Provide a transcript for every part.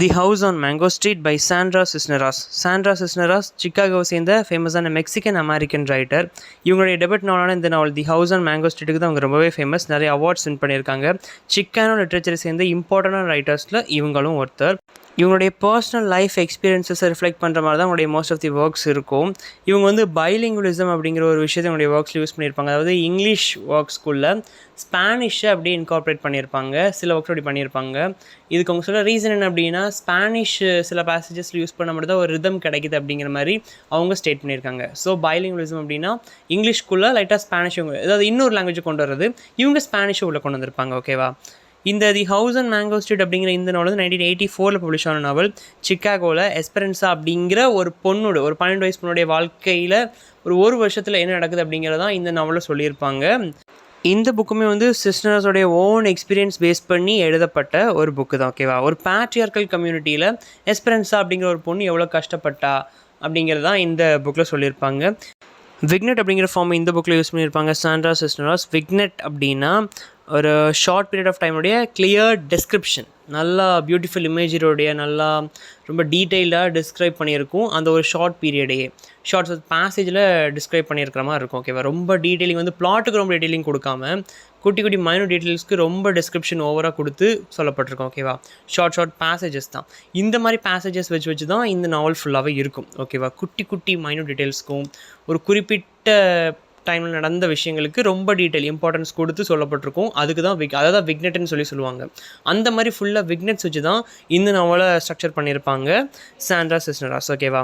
The House on Mango Street by Sandra Cisneros. Sandra Cisneros சிக்காகோவை சேர்ந்த ஃபேமஸான Mexican American writer. இவங்களுடைய debut நாவலான இந்த novel the House on Mango ஸ்ட்ரீட்டுக்கு தான் அவங்க ரொம்பவே ஃபேமஸ். நிறைய அவார்ட்ஸ் வின் பண்ணியிருக்காங்க. சிக்கானோ லிட்ரேச்சரை சேர்ந்த இம்பார்ட்டண்டான ரைட்டர்ஸில் இவங்களும் ஒருத்தர். இவங்களுடைய பர்சனல் லைஃப் எக்ஸ்பீரியன்ஸஸை ரிஃப்ளெக்ட் பண்ணுற மாதிரி தான் அவங்களுடைய மோஸ்ட் ஆஃப் தி ஒர்க்ஸ் இருக்கும். இவங்க வந்து பைலிங்குவலிசம் அப்படிங்கிற ஒரு விஷயத்தை அவங்களுடைய ஒர்க்ஸில் யூஸ் பண்ணியிருப்பாங்க. அதாவது இங்கிலீஷ் ஒர்க்ஸ்குள்ளே ஸ்பானிஷை அப்படியே இன்கார்பரேட் பண்ணியிருப்பாங்க. சில ஒர்க்ஸ் அப்படி பண்ணியிருப்பாங்க. இதுக்கு அவங்க சொல்ல ரீசன் என்ன அப்படின்னா, ஸ்பானிஷ் சில பேசேஜஸில் யூஸ் பண்ண மட்டும் தான் ஒரு ரிதம் கிடைக்குது அப்படிங்கிற மாதிரி அவங்க ஸ்டேட் பண்ணியிருக்காங்க. ஸோ பைலிங்குவலிசம் அப்படின்னா இங்கிலீஷ்குள்ளே லைட்டாக ஸ்பானிஷ் அதாவது இன்னொரு லாங்குவேஜை கொண்டு வர்றது, இவங்க ஸ்பானிஷை உள்ளே கொண்டு வந்திருப்பாங்க. ஓகேவா? இந்த the house and mango street அப்படிங்கிற இந்த நாவல் வந்து 1984 பப்ளிஷ் ஆன நாவல். சிக்காகோவில் எஸ்பெரன்சா அப்படிங்கிற ஒரு பொண்ணோட, ஒரு 12 வயசு பொண்ணுடைய வாழ்க்கையில் ஒரு வருஷத்தில் என்ன நடக்குது அப்படிங்கிறதான் இந்த நாவலில் சொல்லியிருப்பாங்க. இந்த புக்குமே வந்து சிஸ்னர்ஸோடைய ஓன் எக்ஸ்பீரியன்ஸ் பேஸ் பண்ணி எழுதப்பட்ட ஒரு புக்கு தான். ஓகேவா? ஒரு பேட்ரியார்க்கல் கம்யூனிட்டியில் எஸ்பெரன்சா அப்படிங்கிற ஒரு பொண்ணு எவ்வளோ கஷ்டப்பட்டா அப்படிங்கிறது தான் இந்த புக்கில் சொல்லியிருப்பாங்க. விக்னெட் அப்படிங்கிற ஃபார்ம் இந்த புக்கில் யூஸ் பண்ணியிருப்பாங்க சாண்ட்ரா சிஸ்னராஸ். விக்னெட் அப்படின்னா ஒரு ஷார்ட் பீரியட் ஆஃப் டைமுடைய கிளியர் டெஸ்கிரிப்ஷன், நல்லா பியூட்டிஃபுல் இமேஜரோடைய நல்லா ரொம்ப டீட்டெயில்டாக டிஸ்கிரைப் பண்ணியிருக்கும். அந்த ஒரு ஷார்ட் பீரியடையே ஷார்ட்ஸ் பேசேஜில் டிஸ்கிரைப் பண்ணியிருக்கிற மாதிரி இருக்கும். ஓகேவா? ரொம்ப டீட்டெயிலிங் வந்து பிளாட்டுக்கு ரொம்ப டீட்டெயிலிங் கொடுக்காம குட்டி குட்டி மைனூட் டீட்டெயில்ஸ்க்கு ரொம்ப டிஸ்கிரிப்ஷன் ஓவராக கொடுத்து சொல்லப்பட்டிருக்கோம். ஓகேவா? ஷார்ட் பேசேஜஸ் தான். இந்த மாதிரி பேசேஜஸ் வச்சு தான் இந்த நாவல் ஃபுல்லாகவே இருக்கும். ஓகேவா? குட்டி குட்டி மைனூட் டீட்டெயில்ஸ்க்கும் ஒரு குறிப்பிட்ட டைமில் நடந்த விஷயங்களுக்கு ரொம்ப டீட்டெயில் இம்பார்ட்டன்ஸ் கொடுத்து சொல்லப்பட்டிருக்கும். அதுக்கு தான் அதாவது விக்னெட்னு சொல்லுவாங்க. அந்த மாதிரி ஃபுல்லாக விக்னெட்ஸ் வச்சு தான் இந்த நாவலை ஸ்ட்ரக்சர் பண்ணியிருப்பாங்க சாண்ட்ரா சிஸ்னராஸ். ஓகேவா?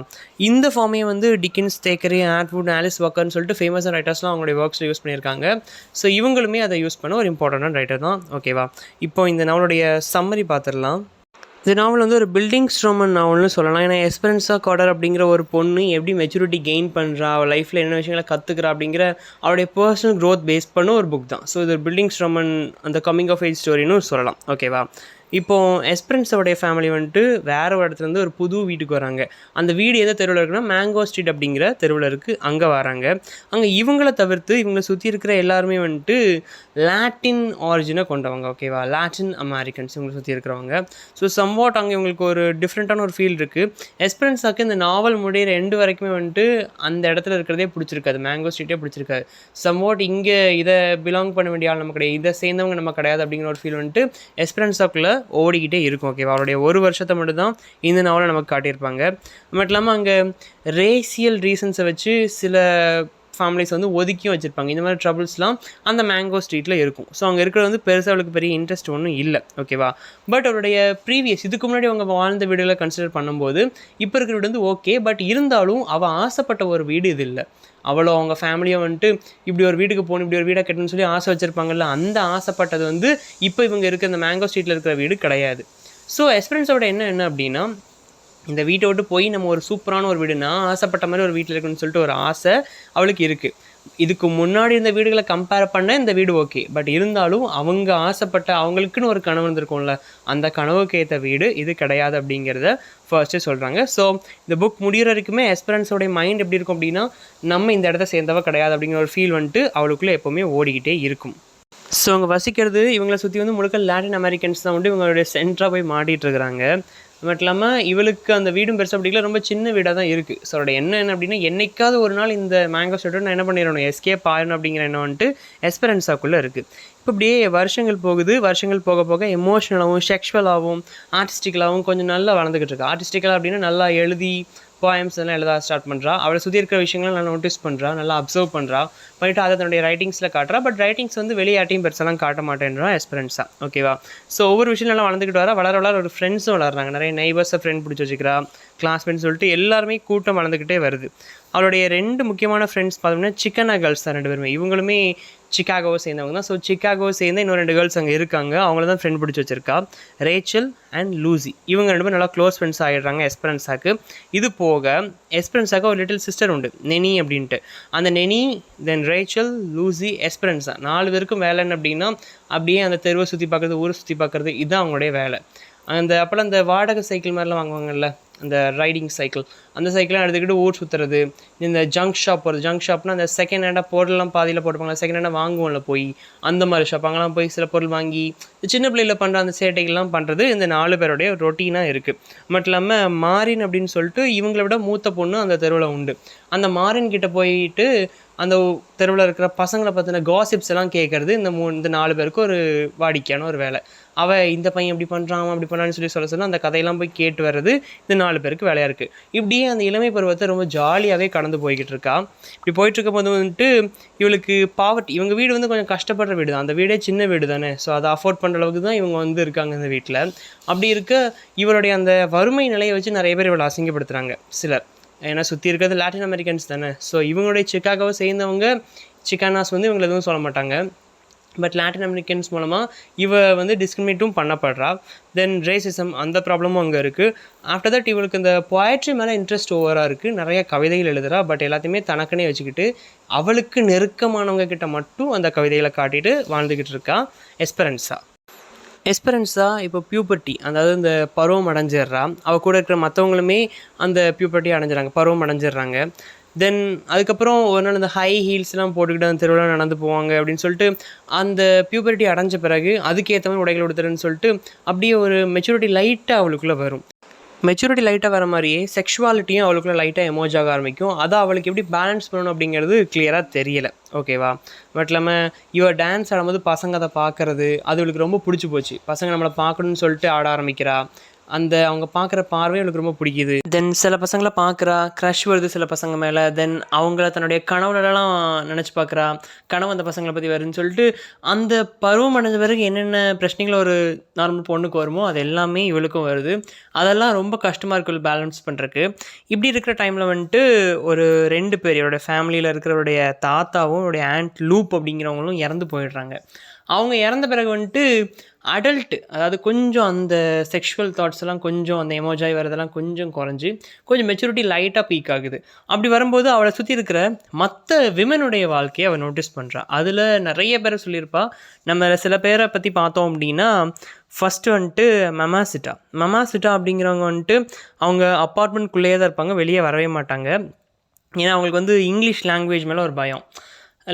இந்த ஃபார்மையை வந்து டிக்கின்ஸ், தேக்கரி, ஆட்வுட், ஆலிஸ் வாக்கர்னு சொல்லிட்டு ஃபேமஸான ரைட்டர்ஸ்லாம் அவங்களுடைய ஒர்க்ஸில் யூஸ் பண்ணியிருக்காங்க. ஸோ இவங்களுமே அதை யூஸ் பண்ண ஒரு இம்பார்ட்டண்டான ரைட்டர் தான். ஓகேவா? இப்போ இந்த நாவலுடைய சம்மரி பார்த்துடலாம். இந்த நாவல் வந்து ஒரு பில்டிங் ஸ்ட்ரோமன் நாவல்னு சொல்லலாம். ஏன்னா எஸ்பெரன்சா கார்டர் அப்படிங்கிற ஒரு பொண்ணு எப்படி மெச்சூரிட்டி கெயின் பண்ணுறா, அவள் லைஃப்பில் என்ன விஷயங்களை கற்றுக்கிறா அப்படிங்கிற அவருடைய பர்சனல் க்ரோத் பேஸ் பண்ண ஒரு புக் தான். ஸோ இது ஒரு பில்டிங் ஸ்ட்ரோமன் அந்த கம்மிங் ஆஃப் ஏஜ் ஸ்டோரின்னு சொல்லலாம். ஓகேவா? இப்போது எஸ்பெரன்ஸாவுடைய ஃபேமிலி வந்துட்டு வேறு ஒரு இடத்துலேருந்து ஒரு புது வீட்டுக்கு வராங்க. அந்த வீடு எந்த தெருவில் இருக்குன்னா மேங்கோ ஸ்ட்ரீட் அப்படிங்கிற தெருவில் இருக்குது. அங்கே வராங்க. அங்கே இவங்கள தவிர்த்து இவங்களை சுற்றி இருக்கிற எல்லாருமே வந்துட்டு லாட்டின் ஆரிஜினை கொண்டவங்க. ஓகேவா? லாட்டின் அமெரிக்கன்ஸ் இவங்களை சுற்றி இருக்கிறவங்க. ஸோ சம்வாட் அங்கே இவங்களுக்கு ஒரு டிஃப்ரெண்ட்டான ஒரு ஃபீல் இருக்குது. எஸ்பெரன்ஸாக்கு இந்த நாவல் முடிகிற எண்டு வரைக்குமே வந்துட்டு அந்த இடத்துல இருக்கிறதே பிடிச்சிருக்காது, மேங்கோ ஸ்ட்ரீட்டே பிடிச்சிருக்காது. சம்வாட் இங்கே இதை பிலாங் பண்ண வேண்டிய ஆள் நம்ம கிடையாது, இதை சேர்ந்தவங்க நம்ம கிடையாது அப்படிங்கிற ஒரு ஃபீல் வந்துட்டு எஸ்பெரன்ஸாக்குள்ளே ஓடிக்கிட்டே இருக்கும். ஓகேவா? அவருடைய ஒரு வருஷத்தை மட்டும்தான் இந்த நாவலை நமக்கு காட்டியிருப்பாங்க. மட்டும் இல்லாமல் அங்கே ரேசியல் ரீசன்ஸை வச்சு சில ஃபேமிலிஸ் வந்து ஒதுக்கியும் வச்சுருப்பாங்க. இந்த மாதிரி ட்ரபிள்ஸ்லாம் அந்த மேங்கோ ஸ்ட்ரீட்டில் இருக்கும். ஸோ அங்கே இருக்கிறது வந்து பெருசாக அவளுக்கு பெரிய இன்ட்ரெஸ்ட் ஒன்றும் இல்லை. ஓகேவா? பட் அவருடைய ப்ரீவியஸ் இதுக்கு முன்னாடி அவங்க வாழ்ந்த வீடுகளை கன்சிடர் பண்ணும்போது இப்போ இருக்கிற வீடு வந்து ஓகே, பட் இருந்தாலும் அவள் ஆசைப்பட்ட ஒரு வீடு இது இல்லை. அவ்வளோ அவங்க ஃபேமிலியை வந்துட்டு இப்படி ஒரு வீட்டுக்கு போகணும், இப்படி ஒரு வீடை கட்டணும்னு சொல்லி ஆசை வச்சுருப்பாங்கல்ல, அந்த ஆசைப்பட்டது வந்து இப்போ இவங்க இருக்கிற இந்த மேங்கோ ஸ்ட்ரீட்டில் இருக்கிற வீடு கிடையாது. ஸோ எஸ்பெரன்ஸோட என்ன அப்படின்னா, இந்த வீட்டை விட்டு போய் நம்ம ஒரு சூப்பரான ஒரு வீடுனா ஆசைப்பட்ட மாதிரி ஒரு வீட்டில் இருக்குன்னு சொல்லிட்டு ஒரு ஆசை அவளுக்கு இருக்குது. இதுக்கு முன்னாடி இருந்த வீடுகளை கம்பேர் பண்ண இந்த வீடு ஓகே, பட் இருந்தாலும் அவங்க ஆசைப்பட்ட அவங்களுக்குன்னு ஒரு கனவு இருந்திருக்கும்ல, அந்த கனவுக்கு ஏற்ற வீடு இது கிடையாது அப்படிங்கிறத ஃபர்ஸ்ட்டே சொல்கிறாங்க. ஸோ இந்த புக் முடிகிற வரைக்குமே எஸ்பெரன்ஸோடைய மைண்ட் எப்படி இருக்கும் அப்படின்னா, நம்ம இந்த இடத்த சேர்ந்தவ கிடையாது அப்படிங்கிற ஒரு ஃபீல் வந்துட்டு அவளுக்குள்ளே எப்போவுமே ஓடிக்கிட்டே இருக்கும். ஸோ அவங்க வசிக்கிறது இவங்களை சுற்றி வந்து முழுக்க லாட்டின் அமெரிக்கன்ஸ் தான் வந்து இவங்களுடைய சென்டராக போய் மாட்டிகிட்டு இருக்கிறாங்க. மட்டும் இல்லாமல் இவளுக்கு அந்த வீடும் பெருசாக அப்படிங்களா ரொம்ப சின்ன வீடாக தான் இருக்குது. ஸோ அவரோட என்ன அப்படின்னா, என்னைக்காவது ஒரு நாள் இந்த மேங்கோ ஸ்ட்ரீட்டை நான் என்ன பண்ணிடணும், எஸ்கேப் ஆயிடணும் அப்படிங்கிற எண்ணம் வந்துட்டு எஸ்பெரன்ஸாக்குள்ளே இருக்குது. இப்போ அப்படியே வருஷங்கள் போகுது. வருஷங்கள் போக போக எமோஷ்னலாகவும் செக்ஷுவலாகவும் ஆர்டிஸ்டிக்கலாகவும் கொஞ்சம் நல்லா வளர்ந்துக்கிட்டு இருக்கு. ஆர்டிஸ்டிக்கலாக அப்படின்னா நல்லா எழுதி போயம்ஸ் எல்லாம் எழுத ஸ்டார்ட் பண்ணுறா. அவளை சுற்றி இருக்கிற விஷயங்கள்லாம் நல்லா நோட்டீஸ் பண்ணுறா, நல்லா அப்சர்வ் பண்ணுறா, பண்ணிவிட்டு அதை தன்னுடைய ரைட்டிங்ஸில் காட்டுறா. பட் ரைட்டிங்ஸ் வந்து வெளியாட்டையும் பெருசெல்லாம் காட்ட மாட்டேன்றா எஸ்பெரன்ஸா. ஓகேவா? ஸோ ஒவ்வொரு விஷயம் நல்லா வளர்ந்துக்கிட்டு வளர ஒரு ஃப்ரெண்ட்ஸும் வளர்றாங்க. நிறைய நெய்பர்ஸை ஃப்ரெண்ட் பிடிச்சி வச்சுக்கிறா, கிளாஸ்மேட்னு சொல்லிட்டு எல்லாருமே கூட்டம் வளர்ந்துக்கிட்டே வருது. அவளுடைய 2 முக்கியமான ஃப்ரெண்ட்ஸ் பார்த்தோம்னா சிக்கனா கேர்ள்ஸ் தான் 2 பேருமே. இவங்களுமே சிக்காகோவை சேர்ந்தவங்க தான். ஸோ சிக்காகோவை சேர்ந்த இன்னும் 2 கேர்ள்ஸ் அங்கே இருக்காங்க. அவங்கள தான் ஃப்ரெண்ட் பிடிச்சி வச்சிருக்கா, ரேச்சல் அண்ட் லூசி. இவங்க 2 பேரும் நல்லா க்ளோஸ் ஃப்ரெண்ட்ஸ் ஆகிடுறாங்க எஸ்பெரன்ஸாக்கு. இது போக எஸ்பெரன்ஸாக்கு ஒரு லிட்டில் சிஸ்டர் உண்டு, நெனி அப்படின்ட்டு. அந்த நெனி, தென் ரேச்சல், லூசி, எஸ்பெரன்ஸா 4 பேருக்கும் வேலை என்ன அப்படின்னா, அப்படியே அந்த தெருவை சுற்றி பார்க்குறது, ஊரை சுற்றி பார்க்குறது, இதுதான் அவங்களுடைய வேலை. அப்போல்லாம் அந்த வாடகை சைக்கிள் மாதிரிலாம் வாங்குவாங்கல்ல, அந்த ரைடிங் சைக்கிள், அந்த சைக்கிளாக எடுத்துக்கிட்டு ஊர் சுற்றுறது, இந்த ஜங்க் ஷாப் போகிறது. ஜங்க் ஷாப்னால் அந்த செகண்ட் ஹேண்டாக பொருள்லாம் பாதியில் போட்டுப்பாங்க, செகண்ட் ஹேண்டாக வாங்குவோம்ல போய், அந்த மாதிரி ஷாப் அங்கெல்லாம் போய் சில பொருள் வாங்கி சின்ன பிள்ளையில் பண்ணுற அந்த சேட்டைகள்லாம் பண்ணுறது இந்த 4 பேருடைய ரொட்டீனாக இருக்குது. மட்டும் இல்லாமல் மாரின் அப்படின்னு சொல்லிட்டு இவங்களை விட மூத்த பொண்ணு அந்த தெருவில் உண்டு. அந்த மாரின் கிட்ட போயிட்டு அந்த தெருவில் இருக்கிற பசங்களை பற்றின காசிப்ஸ் எல்லாம் கேட்குறது இந்த 4 பேருக்கு ஒரு வாடிக்கையான ஒரு வேலை. அவள் இந்த பையன் இப்படி பண்ணுறான், அவன் அப்படி பண்ணான்னு சொல்ல அந்த கதையெல்லாம் போய் கேட்டு வர்றது இந்த 4 பேருக்கு வேலையாக இருக்குது. இப்படியே அந்த இளமை பருவத்தை ரொம்ப ஜாலியாகவே கடந்து போய்கிட்டு இருக்கா. இப்படி போயிட்டுருக்கும் போது வந்துட்டு இவளுக்கு பாவர்ட்டி, இவங்க வீடு வந்து கொஞ்சம் கஷ்டப்படுற வீடு தான், அந்த வீடே சின்ன வீடு தானே, ஸோ அதை அஃபோர்ட் பண்ணுற அளவுக்கு தான் இவங்க வந்து இருக்காங்க இந்த வீட்டில். அப்படி இருக்க இவருடைய அந்த வறுமை நிலையை வச்சு நிறைய பேர் இவளை அசிங்கப்படுத்துகிறாங்க சிலர். ஏன்னா சுற்றி இருக்கிறது லாட்டின் அமெரிக்கன்ஸ் தானே, ஸோ இவங்களுடைய சிக்காகோவை சேர்ந்தவங்க சிக்கானாஸ் வந்து இவங்களை எதுவும் சொல்ல மாட்டாங்க. பட் லாட்டின் அமெரிக்கன்ஸ் மூலமாக இவ வந்து டிஸ்கிரிமினேட்டும் பண்ணப்படுறா. தென் ரேசிசம் அந்த ப்ராப்ளமும் அங்கே இருக்குது. ஆஃப்டர் தட் இவளுக்கு இந்த பொயட்ரி மேலே இன்ட்ரெஸ்ட் ஓவராக இருக்குது, நிறைய கவிதைகள் எழுதுகிறா. பட் எல்லாத்தையுமே தனக்குன்னே வச்சுக்கிட்டு அவளுக்கு நெருக்கமானவங்க கிட்ட மட்டும் அந்த கவிதைகளை காட்டிட்டு வாழ்ந்துக்கிட்டு இருக்கா எஸ்பெரன்ஸா. இப்போ பியூபர்ட்டி, அதாவது இந்த பருவம் அடைஞ்சிடுறா. அவள் கூட இருக்கிற மற்றவங்களுமே அந்த பியூபர்ட்டி அடைஞ்சிடறாங்க, பருவம் அடைஞ்சிடுறாங்க. தென் அதுக்கப்புறம் ஒரு நாள் இந்த ஹை ஹீல்ஸ்லாம் போட்டுக்கிட்டு அந்த தெருவில் நடந்து போவாங்க அப்படின்னு சொல்லிட்டு அந்த பியூபர்ட்டி அடைஞ்ச பிறகு அதுக்கேற்ற மாதிரி உடைகள் கொடுத்துருன்னு சொல்லிட்டு அப்படியே ஒரு மெச்சூரிட்டி லைட்டாக அவளுக்குள்ளே வரும். மெச்சூரிட்டி லைட்டாக வர மாதிரியே செக்ஷுவாலிட்டியும் அவளுக்குள்ள லைட்டாக எமோஜ் ஆக ஆரம்பிக்கும். அதை அவளுக்கு எப்படி பேலன்ஸ் பண்ணணும் அப்படிங்கிறது கிளியராக தெரியலை, ஓகேவா. பட் இல்லாமல் இவள் டான்ஸ் ஆடும்போது பசங்க அதை பார்க்குறது அது இவளுக்கு ரொம்ப பிடிச்சி போச்சு. பசங்க நம்மளை பார்க்கணுன்னு சொல்லிட்டு ஆட ஆரம்பிக்கிறா. அந்த அவங்க பார்க்குற பார்வை எனக்கு ரொம்ப பிடிக்குது. தென் சில பசங்களை பார்க்குறா, க்ரஷ் வருது சில பசங்க மேலே. தென் அவங்கள தன்னுடைய கனவுலலாம் நினச்சி பார்க்குறா, கனவு அந்த பசங்களை பற்றி வருதுன்னு சொல்லிட்டு அந்த பருவம் அடைஞ்ச பிறகு என்னென்ன பிரச்சனைகள் ஒரு நார்மல் பொண்ணுக்கு வருமோ அது எல்லாமே இவளுக்கும் வருது. அதெல்லாம் ரொம்ப கஷ்டமாக இருக்குது பேலன்ஸ் பண்ணுறக்கு. இப்படி இருக்கிற டைமில் வந்துட்டு ஒரு 2 பேர் இவருடைய ஃபேமிலியில் இருக்கிறவருடைய தாத்தாவும் இவருடைய ஆண்ட் லூப் அப்படிங்கிறவங்களும் இறந்து போயிடுறாங்க. அவங்க இறந்த பிறகு வந்துட்டு அடல்ட்டு, அதாவது கொஞ்சம் அந்த செக்ஷுவல் தாட்ஸ் எல்லாம் கொஞ்சம் அந்த எமோஜாய் வரதெல்லாம் கொஞ்சம் குறைஞ்சி கொஞ்சம் மெச்சூரிட்டி லைட்டாக பீக் ஆகுது. அப்படி வரும்போது அவளை சுற்றி இருக்கிற மற்ற விமனுடைய வாழ்க்கையை அவள் நோட்டீஸ் பண்ணுறா. அதில் நிறைய பேரை சொல்லியிருப்பா. நம்ம சில பேரை பற்றி பார்த்தோம் அப்படின்னா, ஃபஸ்ட்டு வந்துட்டு மெமாசிட்டா அப்படிங்கிறவங்க வந்துட்டு அவங்க அப்பார்ட்மெண்ட்குள்ளேயே தான் இருப்பாங்க, வெளியே வரவே மாட்டாங்க. ஏன்னா அவங்களுக்கு வந்து இங்கிலீஷ் லாங்குவேஜ் மேலே ஒரு பயம்,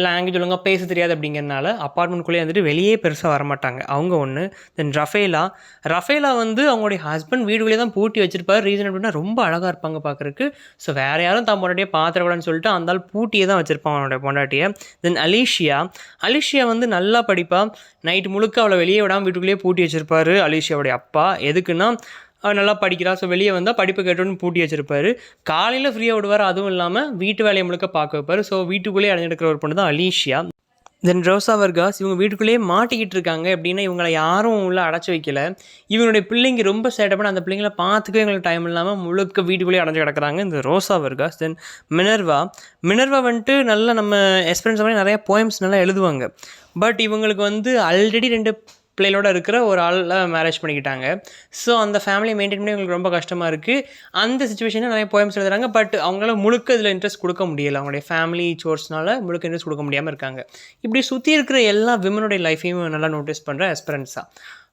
லாங்குவேஜ் ஒழுங்காக பேச தெரியாது அப்படிங்கிறனால அப்பார்ட்மெண்ட்குள்ளேயே வந்துட்டு வெளியே பெருசாக வரமாட்டாங்க, அவங்க ஒன்று. தென் ரஃபேலா வந்து அவங்களுடைய ஹஸ்பண்ட் வீடுகளே தான் பூட்டி வச்சிருப்பாரு. ரீசன் அப்படின்னா ரொம்ப அழகாக இருப்பாங்க பார்க்குறக்கு. ஸோ வேறு யாரும் தான் பொண்டாட்டியை பார்த்துடக்கூடாதுன்னு சொல்லிட்டு அந்த ஆள் பூட்டியே தான் வச்சுருப்பான் அவனுடைய பொண்டாட்டியை. தென் அலிஷியா வந்து நல்லா படிப்பா. நைட்டு முழுக்க அவளை வெளியே விடாமல் வீட்டுக்குள்ளேயே பூட்டி வச்சுருப்பாரு அலிஷியாவுடைய அப்பா. எதுக்குன்னா அவள் நல்லா படிக்கிறா, ஸோ வெளியே வந்தால் படிப்பு கேட்டோன்னு பூட்டி வச்சிருப்பாரு. காலையில் ஃப்ரீயாக விடுவார். அதுவும் இல்லாமல் வீட்டு வேலையை முழுக்க பார்க்க வைப்பார். ஸோ வீட்டுக்குள்ளேயே அடைஞ்சிருக்கிற ஒரு பொண்ணு தான் அலிஷியா. தென் ரோசா வர்காஸ் இவங்க வீட்டுக்குள்ளேயே மாட்டிக்கிட்டு இருக்காங்க. எப்படின்னா இவங்களை யாரும் உள்ளே அடைச்சி வைக்கல. இவங்களுடைய பிள்ளைங்க ரொம்ப சேட்டை பண்ண அந்த பிள்ளைங்களை பார்த்துக்கவே எங்களுக்கு டைம் இல்லாமல் முழுக்க வீட்டுக்குள்ளேயே அடைஞ்சு கிடக்குறாங்க இந்த ரோசா வர்காஸ். தென் மினர்வா வந்துட்டு நல்லா நம்ம எக்ஸ்பீரியன்ஸ் மாதிரி நிறையா போயம்ஸ் நல்லா எழுதுவாங்க. பட் இவங்களுக்கு வந்து ஆல்ரெடி 2 பிள்ளைகளோட இருக்கிற ஒரு ஆளை மேரேஜ் பண்ணிக்கிட்டாங்க. ஸோ அந்த ஃபேமிலியை மெயின்டைன் பண்ணி அவங்களுக்கு ரொம்ப கஷ்டமாக இருக்குது. அந்த சுச்சுவேஷனில் நிறைய போயம்ஸ் எழுதுறாங்க. பட் அவங்களால முழுக்க இதில் இன்ட்ரெஸ்ட் கொடுக்க முடியலை, அவங்களுடைய ஃபேமிலி சோர்ஸ்னால முழுக்க இன்ட்ரெஸ்ட் கொடுக்க முடியாமல் இருக்காங்க. இப்படி சுற்றி இருக்கிற எல்லா விமனுடைய லைஃப்பையும் நல்லா நோட்டீஸ் பண்ணுற எஸ்பெரன்ஸா.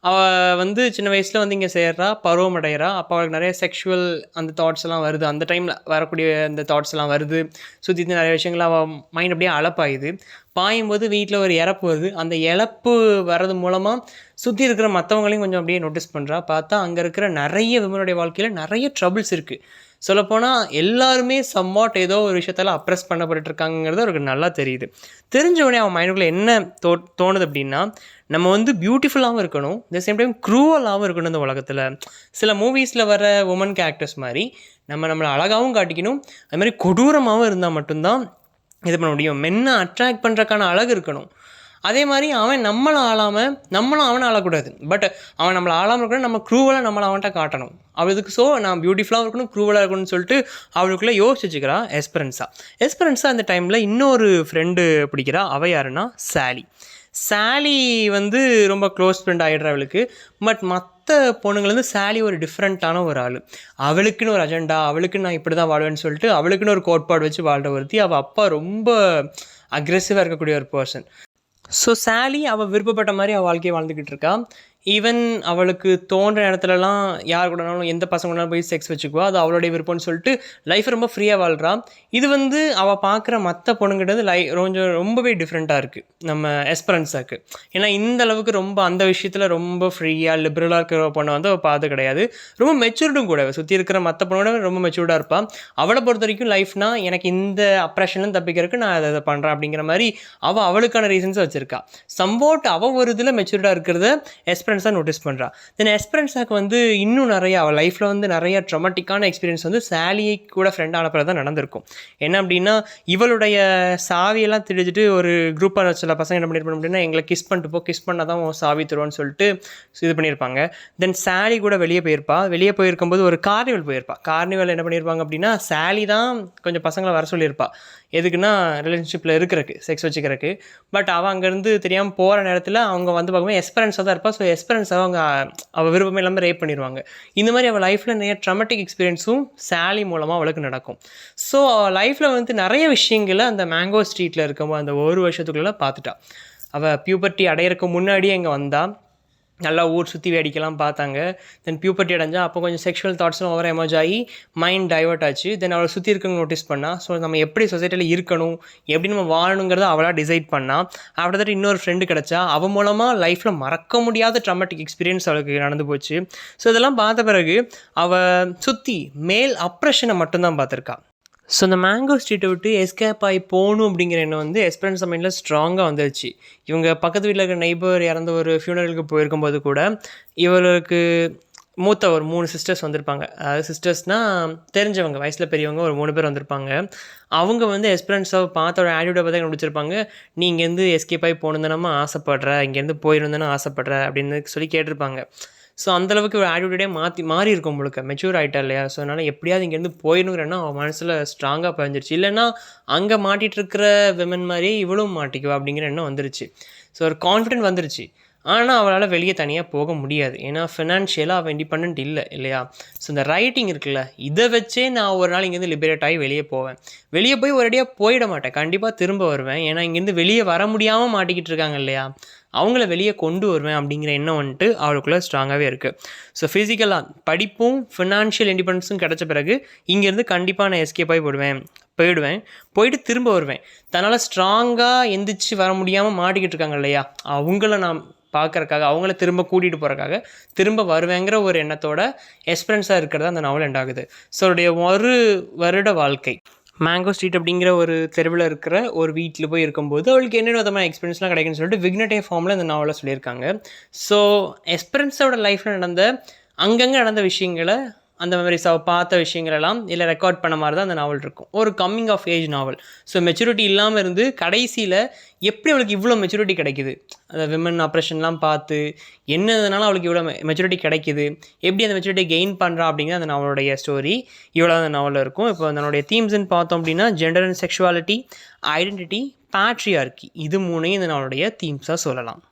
அவள் வந்து சின்ன வயசில் வந்து இங்கே சேர்றா, பருவம் அடைகிறா. அப்போ அவளுக்கு நிறைய செக்ஷுவல் அந்த தாட்ஸ் எல்லாம் வருது, அந்த டைமில் வரக்கூடிய அந்த தாட்ஸ் எல்லாம் வருது. சுற்றி நிறைய விஷயங்கள் அவள் மைண்ட் அப்படியே அலப்பாயுது. பாயும்போது வீட்டில் ஒரு இறப்பு வருது. அந்த இழப்பு வர்றது மூலமாக சுற்றி இருக்கிற மற்றவங்களையும் கொஞ்சம் அப்படியே நோட்டீஸ் பண்ணுறா. பார்த்தா அங்கே இருக்கிற நிறைய விமனுடைய வாழ்க்கையில் நிறைய ட்ரபிள்ஸ் இருக்குது. சொல்லப்போனால் எல்லாருமே சம்வாட் ஏதோ ஒரு விஷயத்தால் அப்ரெஸ் பண்ணப்பட்டுருக்காங்கிறது அவருக்கு நல்லா தெரியுது. தெரிஞ்சவொடனே அவன் மைண்டுக்குள்ளே என்ன தோணுது அப்படின்னா, நம்ம வந்து பியூட்டிஃபுல்லாகவும் இருக்கணும், இந்த சேம் டைம் க்ரூவலாகவும் இருக்கணும். இந்த உலகத்தில் சில மூவிஸில் வர உமன் கேரக்டர்ஸ் மாதிரி நம்மளை அழகாகவும் காட்டிக்கணும், அது மாதிரி கொடூரமாகவும் இருந்தால் மட்டும்தான் இது பண்ண முடியும். மென்னை அட்ராக்ட் பண்ணுறக்கான அழகு இருக்கணும். அதே மாதிரி அவன் நம்மளை ஆளாமல் நம்மளும் அவனை ஆளக்கூடாது. பட் அவன் நம்மளை ஆளாமல் இருக்கணும், நம்ம க்ரூவலாக நம்மளை அவன்கிட்ட காட்டணும். அவளுக்கு ஸோ நான் பியூட்டிஃபுல்லாக இருக்கணும், க்ரூவலாக இருக்கணும்னு சொல்லிட்டு அவளுக்குள்ளே யோசிச்சுக்கிறா எஸ்பெரன்ஸா. அந்த டைமில் இன்னொரு ஃப்ரெண்டு பிடிக்கிறா. அவள் யாருன்னா சாலி வந்து ரொம்ப க்ளோஸ் ஃப்ரெண்ட் ஆகிடுறா அவளுக்கு. பட் மற்ற பொண்ணுங்கள் வந்து சாலி ஒரு டிஃப்ரெண்ட்டான ஒரு ஆள். அவளுக்குன்னு ஒரு அஜெண்டா, அவளுக்குன்னு நான் இப்படி தான் வாழ்வேன்னு சொல்லிட்டு அவளுக்குன்னு ஒரு கோட்பாடு வச்சு வாழ்கிற ஒருத்தி. அவள் அப்பா ரொம்ப அக்ரெசிவாக இருக்கக்கூடிய ஒரு பர்சன். ஸோ சாலி அவள் விருப்பப்பட்ட மாதிரி அவள் வாழ்க்கையை வாழ்ந்துக்கிட்டு இருக்கா. ஈவன் அவளுக்கு தோன்ற இடத்துலலாம் யார் கூடனாலும் எந்த பசங்க கூடனாலும் போய் செக்ஸ் வச்சுக்குவா, அது அவளுடைய விருப்பம்னு சொல்லிட்டு லைஃப் ரொம்ப ஃப்ரீயாக வாழ்றா. இது வந்து அவள் பார்க்குற மற்ற பொண்ணுங்கிட்டது கொஞ்சம் ரொம்பவே டிஃப்ரெண்ட்டாக இருக்குது நம்ம எஸ்பரன்ஸாக்கு. ஏன்னா இந்த அளவுக்கு ரொம்ப அந்த விஷயத்தில் ரொம்ப ஃப்ரீயாக லிபரலாக இருக்கிற பொண்ணை வந்து அவள் பார்த்து கிடையாது. ரொம்ப மெச்சூர்டும் கூட, சுற்றி இருக்கிற மற்ற பொண்ணோட ரொம்ப மெச்சூர்டாக இருப்பாள். அவளை பொறுத்த வரைக்கும் லைஃப்னா எனக்கு இந்த அப்ரெஷன்லேருந்து தப்பிக்கிறதுக்கு நான் அதை பண்ணுறேன் அப்படிங்கிற மாதிரி அவளுக்கான ரீசன்ஸை வச்சுருக்கா. சம்வாட் அவள் ஒரு இதில் மெச்சூர்டாக இருக்கிறத எஸ்பரன்ஸாக நோட்டீஸ் பண்ணுறா. தென் எஸ்பரன்ஸாக்கு வந்து இன்னும் நிறையா அவள் லைஃப்பில் வந்து நிறைய ட்ரமாட்டிக்கான எக்ஸ்பீரியன்ஸ் வந்து சாலியை கூட ஃப்ரெண்ட் ஆன பிறகு தான் நடந்திருக்கும். என்ன அப்படின்னா இவளுடைய சாவியெல்லாம் திடிச்சிட்டு ஒரு குரூப்பாக சில பசங்க என்ன பண்ணியிருப்பாங்க அப்படின்னா எங்களை கிஸ் பண்ணிட்டு கிஸ் பண்ணால் தான் சாவி தருவான்னு சொல்லிட்டு இது பண்ணியிருப்பாங்க. தென் சாலி கூட வெளியே போயிருக்கும்போது ஒரு கார்னிவல் போயிருப்பா. கார்னிவல் என்ன பண்ணியிருப்பாங்க அப்படின்னா சாலி தான் கொஞ்சம் பசங்களை வர சொல்லியிருப்பா. எதுக்குன்னா ரிலேஷன்ஷிப்பில் இருக்கிறக்கு, செக்ஸ் வச்சுக்கிறதுக்கு. பட் அவள் அங்கேருந்து தெரியாமல் போகிற நேரத்தில் அவங்க வந்து பார்க்கும்போது எஸ்பரன்ஸாக தான் இருப்பாள். ஸோ எஸ்பரன்ஸாக அவள் விருப்பமே இல்லாமல் ரேப் பண்ணிடுவாங்க. இந்த மாதிரி அவள் லைஃப்பில் நிறைய ட்ரமாட்டிக் எக்ஸ்பீரியன்ஸும் சாலி மூலமாக அவளுக்கு நடக்கும். ஸோ அவள் லைஃப்பில் வந்து நிறைய விஷயங்களை அந்த மேங்கோ ஸ்ட்ரீட்டில் இருக்கும்போது அந்த ஒரு வருஷத்துக்குள்ளே பார்த்துட்டா. அவள் பியூபர்ட்டி அடையிறதுக்கு முன்னாடியே இங்கே வந்தால் நல்லா ஊர் சுற்றி வேடிக்கைலாம் பார்த்தாங்க. தென் பியூபர்ட்டி அடைஞ்சா அப்போ கொஞ்சம் செக்ஷுவல் தாட்ஸ்லாம் ஓவர் எமர்ஜ் ஆகி மைண்ட் டைவர்ட் ஆச்சு. தென் அவளை சுற்றி இருக்கவங்க நோட்டீஸ் பண்ணால். ஸோ நம்ம எப்படி சொசைட்டியில் இருக்கணும், எப்படி நம்ம வாழணுங்கிறத அவளாக டிசைட் பண்ணால். ஆஃப்டர் தட் இன்னொரு ஃப்ரெண்டு கிடச்சா. அவன் மூலமாக லைஃப்பில் மறக்க முடியாத ட்ரமாட்டிக் எக்ஸ்பீரியன்ஸ் அவளுக்கு நடந்து போச்சு. ஸோ இதெல்லாம் பார்த்த பிறகு அவள் சுற்றி மேல் அப்ரெஷனை மட்டும்தான் பார்த்துருக்கா. ஸோ இந்த மேங்கோ ஸ்ட்ரீட்டை விட்டு எஸ்கேப் ஆகி போகணும் அப்படிங்கிற எண்ணம் வந்து எஸ்பரன்ஸ் மைண்டில் ஸ்ட்ராங்காக வந்துருச்சு. இவங்க பக்கத்து வீட்டில் இருக்கிற நெய்பர் இறந்த ஒரு ஃபியூனரலுக்கு போயிருக்கும்போது கூட இவளுக்கு மூத்த ஒரு 3 சிஸ்டர்ஸ் வந்திருப்பாங்க. அதாவது சிஸ்டர்ஸ்னால் தெரிஞ்சவங்க, வயசில் பெரியவங்க ஒரு 3 பேர் வந்திருப்பாங்க. அவங்க வந்து எஸ்பரன்ஸை பார்த்தோட ஆட்டிடியூடை பார்த்து கண்டுபிடிச்சிருப்பாங்க. நீ இங்கேருந்து எஸ்கேப் ஆகி போகணுன்னு ஆசைப்படுற, இங்கேருந்து போயிருந்தேன்னு ஆசைப்படுற அப்படின்னு சொல்லி கேட்டிருப்பாங்க. ஸோ அந்தளவுக்கு ஒரு ஆட்டிடியூடே மாறி இருக்கும் உங்களுக்கு, மெச்சூர் ஆகிட்டா இல்லையா. ஸோ அதனால் எப்படியாவது இங்கேருந்து போயிடணுங்கிறன்னா அவன் மனசில் ஸ்ட்ராங்காக பதிஞ்சிருச்சு. இல்லைன்னா அங்கே மாட்டிகிட்டு இருக்கிற விமன் மாதிரியே இவளும் மாட்டிக்குவா அப்படிங்கிற எண்ணம் வந்துருச்சு. ஸோ ஒரு கான்ஃபிடென்ட் வந்துருச்சு. ஆனால் அவளால் வெளியே தனியாக போக முடியாது. ஏன்னா ஃபினான்ஷியலாக அவள் இண்டிபெண்ட் இல்லையா. ஸோ இந்த ரைட்டிங் இருக்குல்ல, இதை வச்சே நான் ஒரு நாள் இங்கேருந்து லிபரேட் ஆகி வெளியே போவேன். வெளியே போய் ஒரேடியாக போயிட மாட்டேன், கண்டிப்பாக திரும்ப வருவேன். ஏன்னா இங்கேருந்து வெளியே வர முடியாமல் மாட்டிக்கிட்டு இருக்காங்க இல்லையா, அவங்கள வெளியே கொண்டு வருவேன் அப்படிங்கிற எண்ணம் வந்துட்டு அவளுக்குள்ளே ஸ்ட்ராங்காகவே இருக்குது. ஸோ ஃபிசிக்கலாக படிப்பும் ஃபினான்ஷியல் இண்டிபெண்டன்ஸும் கிடச்ச பிறகு இங்கேருந்து கண்டிப்பாக நான் எஸ்கேப் ஆகி போயிட்டு திரும்ப வருவேன். தன்னால் ஸ்ட்ராங்காக எந்திரிச்சு வர முடியாமல் மாட்டிக்கிட்டு இருக்காங்க இல்லையா, அவங்கள நான் பார்க்குறக்காக, அவங்கள திரும்ப கூட்டிகிட்டு போகிறக்காக திரும்ப வருவேங்கிற ஒரு எண்ணத்தோட எஸ்பரன்ஸாக இருக்கிறது அந்த நாவல் எண்ட் ஆகுது. ஸோ அவருடைய ஒரு வருட வாழ்க்கை மேங்கோ ஸ்ட்ரீட் அப்படிங்கிற ஒரு தெருவில் இருக்கிற ஒரு வீட்டில் போய் இருக்கும்போது அவளுக்கு என்னென்ன விதமான எக்ஸ்பீரியன்ஸ்லாம் கிடைக்குன்னு சொல்லிட்டு விக்னட்டே ஃபார்மில் இந்த நாவலில் சொல்லியிருக்காங்க. ஸோ எஸ்பரன்ஸோட லைஃப்பில் நடந்த அங்கங்கே நடந்த விஷயங்களை, அந்த மெமரிஸ் அவள் பார்த்த விஷயங்களெல்லாம் இல்லை ரெக்கார்ட் பண்ண மாதிரி தான் அந்த நாவல் இருக்கும். ஒரு coming of age novel. So maturity இல்லாமல் இருந்து கடைசியில் எப்படி அவளுக்கு இவ்வளோ மெச்சூரிட்டி கிடைக்குது, அந்த விமன் ஆப்ரேஷன்லாம் பார்த்து என்னதுனால அவளுக்கு இவ்வளோ மெச்சூரிட்டி கிடைக்குது, எப்படி அந்த மெச்சூரிட்டி கெயின் பண்ணுறா அப்படிங்கிற அந்த நாவலுடைய ஸ்டோரி இவ்வளோ அந்த நாவலில் இருக்கும். இப்போ அதனுடைய தீம்ஸ்ன்னு பார்த்தோம் அப்படின்னா gender and sexuality, identity, patriarchy, இது 3 இந்த நாவலுடைய தீம்ஸாக சொல்லலாம்.